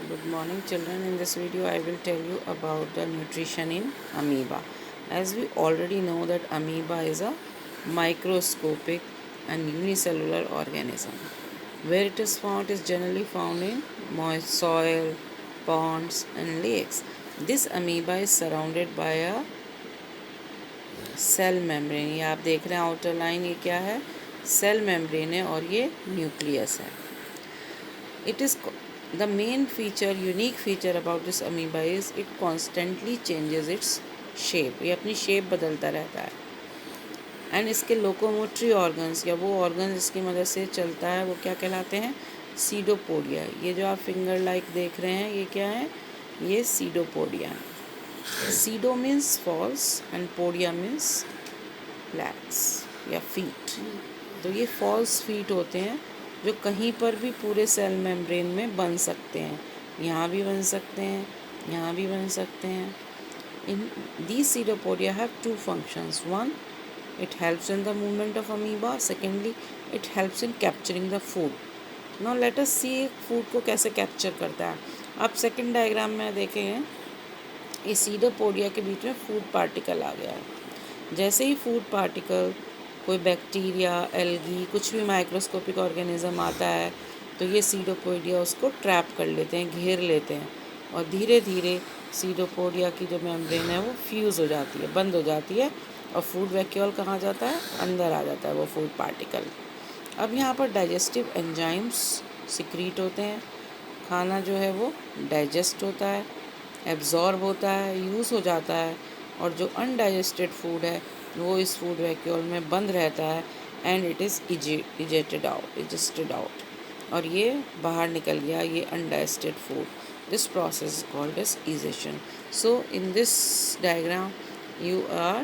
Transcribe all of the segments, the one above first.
Good morning children. In this video I will tell you about the nutrition in amoeba. As we already know that amoeba is a microscopic and unicellular organism. Where it is found is generally found in moist soil, ponds and lakes. This amoeba is surrounded by a cell membrane. ये आप देख रहे हैं outer line, ये क्या है? Cell membrane है और ये न्यूक्लियस है. It is the main feature, unique feature about this amoeba is it constantly changes its shape. ये अपनी शेप बदलता रहता है. एंड इसके लोकोमोटरी ऑर्गन्स या वो ऑर्गन्स जिसकी मदद से चलता है वो क्या कहलाते हैं? सीडोपोडिया. ये जो आप फिंगर लाइक देख रहे हैं ये क्या है? ये सीडोपोडिया है. Pseudo means false and podia means flats या फीट. तो ये फॉल्स फीट होते हैं जो कहीं पर भी पूरे सेल मेम्ब्रेन में बन सकते हैं. यहाँ भी बन सकते हैं, यहाँ भी बन सकते हैं. इन these pseudopodia have two functions. One, it helps in the movement of amoeba. Secondly, it helps in capturing the food. Now let us see food को कैसे कैप्चर करता है. आप सेकंड डायग्राम में देखेंगे इस सीडोपोडिया के बीच में फूड पार्टिकल आ गया है. जैसे ही फूड पार्टिकल, कोई बैक्टीरिया, एल्गी, कुछ भी माइक्रोस्कोपिक ऑर्गेनिज्म आता है तो ये सीडोपोडिया उसको ट्रैप कर लेते हैं, घेर लेते हैं और धीरे धीरे सीडोपोडिया की जो मेम्ब्रेन है वो फ्यूज़ हो जाती है, बंद हो जाती है और फूड वैक्यूल कहाँ जाता है? अंदर आ जाता है वो फूड पार्टिकल. अब यहाँ पर डाइजेस्टिव एंजाइम्स सिक्रीट होते हैं. खाना जो है वो डाइजेस्ट होता है, एब्जॉर्ब होता है, यूज़ हो जाता है और जो अनडाइजेस्टेड फूड है वो इस फूड वैक्यूल में बंद रहता है and it is egested out और ये बाहर निकल गया, ये undigested food. This process is called as egestion. So in this diagram you are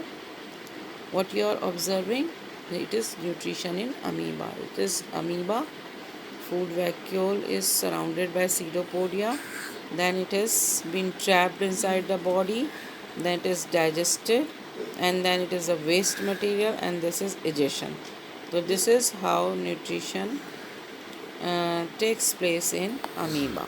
what you are observing, it is nutrition in amoeba. It is amoeba, food vacuole is surrounded by pseudopodia, then it has been trapped inside the body, then it is digested and then it is a waste material and this is egestion. So this is how nutrition takes place in amoeba.